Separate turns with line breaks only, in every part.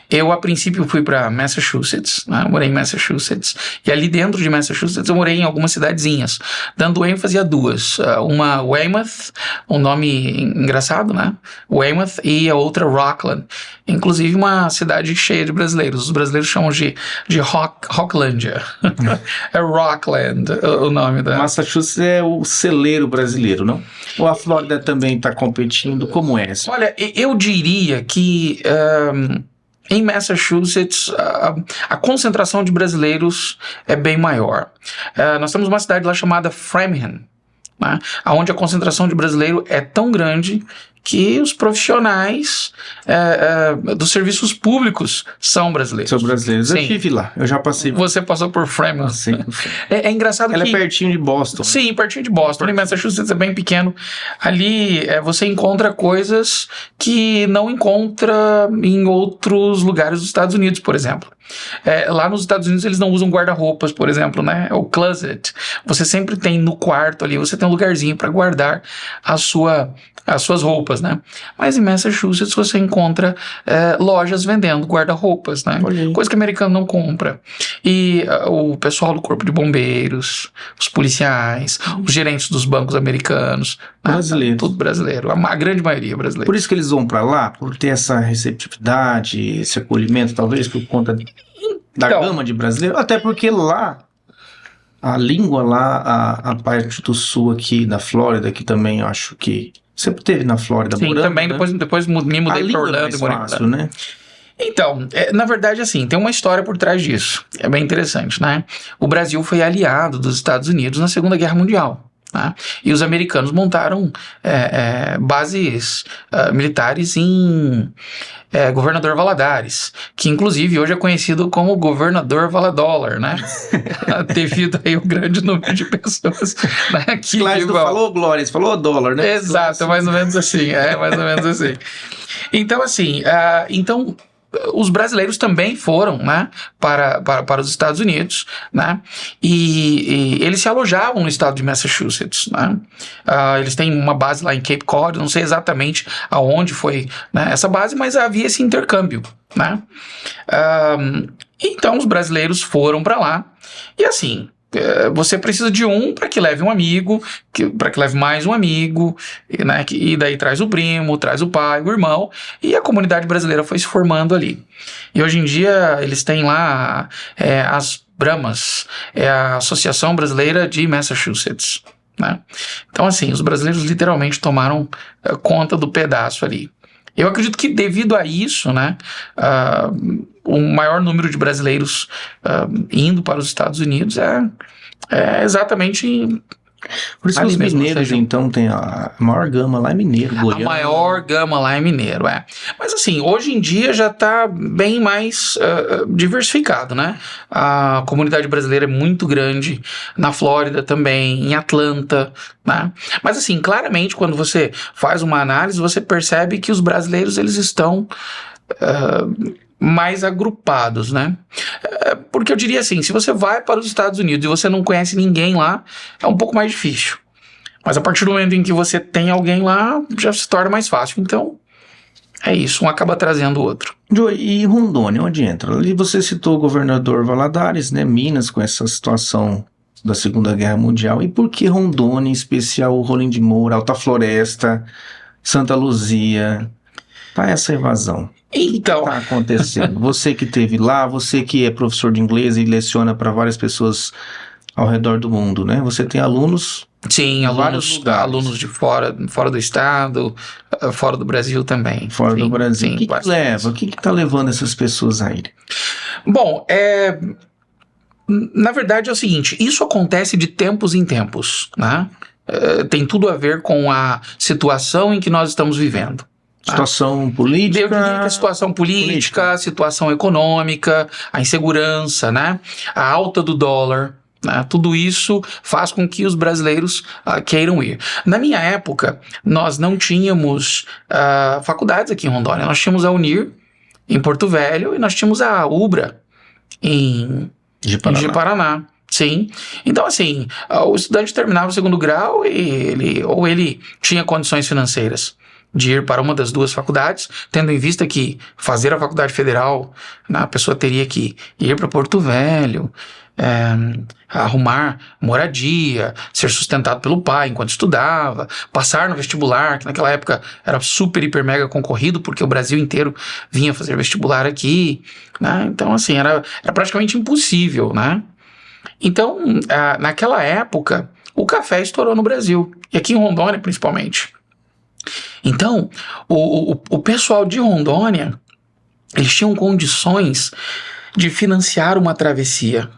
Eu, a princípio, fui para Massachusetts, né? Eu morei em Massachusetts, e ali dentro de Massachusetts eu morei em algumas cidadezinhas, dando ênfase a duas. Uma, Weymouth, um nome engraçado, né? Weymouth, e a outra, Rockland. Inclusive uma cidade cheia de brasileiros. Os brasileiros chamam de Rocklândia. É Rockland o nome da...
Massachusetts é o celeiro brasileiro, não? Ou a Flórida também está competindo? Como é?
Olha, eu diria que em Massachusetts a concentração de brasileiros é bem maior. Nós temos uma cidade lá chamada Framingham, né, onde a concentração de brasileiro é tão grande que os profissionais dos serviços públicos são brasileiros.
São brasileiros.
Sim.
Eu estive lá, eu já passei.
Você passou por Framingham.
Sim.
É engraçado
Ela
que...
é pertinho de Boston.
Sim, pertinho de Boston. Em Massachusetts é bem pequeno. Ali você encontra coisas que não encontra em outros lugares dos Estados Unidos, por exemplo. Lá nos Estados Unidos eles não usam guarda-roupas, por exemplo, né? O closet. Você sempre tem no quarto ali, você tem um lugarzinho para guardar as suas roupas, né? Mas em Massachusetts você encontra lojas vendendo guarda-roupas, né? Coisa que o americano não compra. E o pessoal do corpo de bombeiros, os policiais, os gerentes dos bancos americanos,
brasileiros.
Tudo brasileiro. A grande maioria brasileira.
Por isso que eles vão para lá, por ter essa receptividade, esse acolhimento, talvez por conta da gama de brasileiros, até porque lá a língua lá, a parte do sul aqui da Flórida, que também eu acho que sempre teve na Flórida.
Sim,
morando,
também,
né?
depois me mudei para Orlando.
É mais fácil, né?
Então, na verdade, assim, tem uma história por trás disso. É bem interessante, né? O Brasil foi aliado dos Estados Unidos na Segunda Guerra Mundial. Né? E os americanos montaram bases militares em Governador Valadares, que inclusive hoje é conhecido como Governador Valadólar, né? Devido aí ao grande número de pessoas, né, que
não falou Glória, falou dólar, né?
Exato, mais ou menos assim. Mais ou menos assim. Então, assim, os brasileiros também foram, né, para os Estados Unidos, né, e eles se alojavam no estado de Massachusetts, né. Eles têm uma base lá em Cape Cod, não sei exatamente aonde foi, né, essa base, mas havia esse intercâmbio, né. Então os brasileiros foram para lá e assim... Você precisa de um para que leve um amigo, para que leve mais um amigo, né? E daí traz o primo, traz o pai, o irmão, e a comunidade brasileira foi se formando ali. E hoje em dia eles têm lá as Brahmas, a Associação Brasileira de Massachusetts, né? Então assim, os brasileiros literalmente tomaram conta do pedaço ali. Eu acredito que devido a isso, né, o maior número de brasileiros indo para os Estados Unidos é exatamente...
Por isso que os mineiros, então, tem a maior gama lá é mineiro, goiano.
A maior gama lá é mineiro, Mas assim, hoje em dia já está bem mais diversificado, né? A comunidade brasileira é muito grande, na Flórida também, em Atlanta, né? Mas assim, claramente, quando você faz uma análise, você percebe que os brasileiros, eles estão... mais agrupados, né? Porque eu diria assim, se você vai para os Estados Unidos e você não conhece ninguém lá, é um pouco mais difícil. Mas a partir do momento em que você tem alguém lá, já se torna mais fácil. Então, é isso, um acaba trazendo o outro.
Joey, e Rondônia, onde entra? Ali você citou o governador Valadares, né? Minas, com essa situação da Segunda Guerra Mundial. E por que Rondônia, em especial o Rolim de Moura, Alta Floresta, Santa Luzia? Tá essa evasão.
Então,
o que está acontecendo? Você que esteve lá, você que é professor de inglês e leciona para várias pessoas ao redor do mundo, né? Você tem alunos...
Sim, alunos de fora do estado, fora do Brasil também.
Fora do Brasil. O que leva? O que está levando essas pessoas a irem?
Bom, na verdade é o seguinte, isso acontece de tempos em tempos, né? Tem tudo a ver com a situação em que nós estamos vivendo.
Situação política...
Eu diria que a situação política, a situação econômica, a insegurança, né? A alta do dólar, né? Tudo isso faz com que os brasileiros queiram ir. Na minha época, nós não tínhamos faculdades aqui em Rondônia. Nós tínhamos a Unir, em Porto Velho, e nós tínhamos a UBRA, em Paraná. Sim. Então, assim, o estudante terminava o segundo grau e ele tinha condições financeiras de ir para uma das duas faculdades, tendo em vista que fazer a faculdade federal, né, a pessoa teria que ir para Porto Velho, arrumar moradia, ser sustentado pelo pai enquanto estudava, passar no vestibular, que naquela época era super, hiper, mega concorrido, porque o Brasil inteiro vinha fazer vestibular aqui, né? Então, assim, era praticamente impossível, né? Então, naquela época, o café estourou no Brasil, e aqui em Rondônia, principalmente. Então, o pessoal de Rondônia, eles tinham condições de financiar uma travessia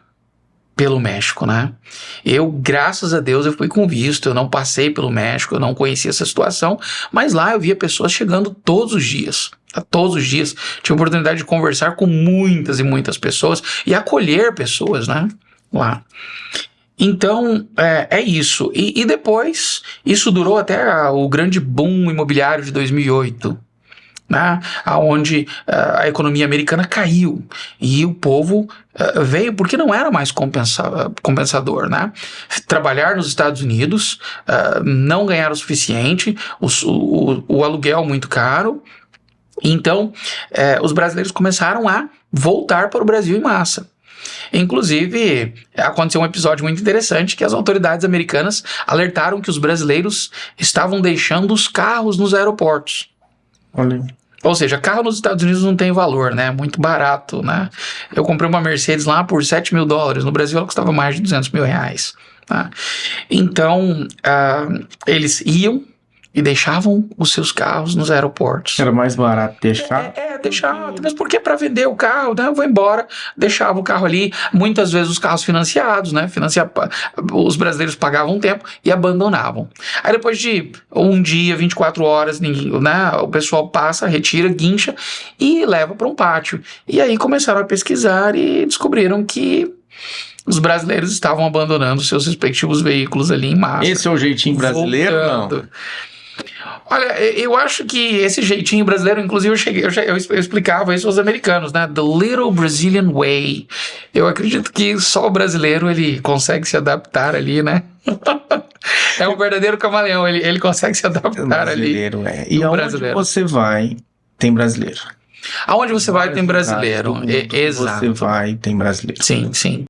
pelo México, né? Eu, graças a Deus, eu fui com visto, eu não passei pelo México, eu não conhecia essa situação, mas lá eu via pessoas chegando todos os dias. Todos os dias. Tive a oportunidade de conversar com muitas e muitas pessoas e acolher pessoas, né? Lá. Então, é isso. E depois, isso durou até o grande boom imobiliário de 2008, né, onde a economia americana caiu e o povo veio porque não era mais compensador, né? Trabalhar nos Estados Unidos, não ganhar o suficiente, o aluguel muito caro. Então, os brasileiros começaram a voltar para o Brasil em massa. Inclusive, aconteceu um episódio muito interessante que as autoridades americanas alertaram que os brasileiros estavam deixando os carros nos aeroportos.
Olha.
Ou seja, carro nos Estados Unidos não tem valor, né? Muito barato, né? Eu comprei uma Mercedes lá por $7 mil. No Brasil ela custava mais de R$200 mil. Tá? Então, eles iam e deixavam os seus carros nos aeroportos.
Era mais barato deixar?
Deixava. Mas por que para vender o carro? Né? Eu vou embora, deixava o carro ali. Muitas vezes os carros financiados, né? Os brasileiros pagavam um tempo e abandonavam. Aí depois de um dia, 24 horas, né? O pessoal passa, retira, guincha e leva para um pátio. E aí começaram a pesquisar e descobriram que os brasileiros estavam abandonando seus respectivos veículos ali em massa.
Esse é o jeitinho brasileiro, não?
Olha, eu acho que esse jeitinho brasileiro, inclusive eu explicava isso aos americanos, né? The Little Brazilian Way. Eu acredito que só o brasileiro ele consegue se adaptar ali, né? É um verdadeiro camaleão, ele consegue se adaptar ali.
E aonde você vai, tem brasileiro.
Aonde você vai, tem brasileiro.
Exato. Você vai, tem brasileiro.
Sim, sim.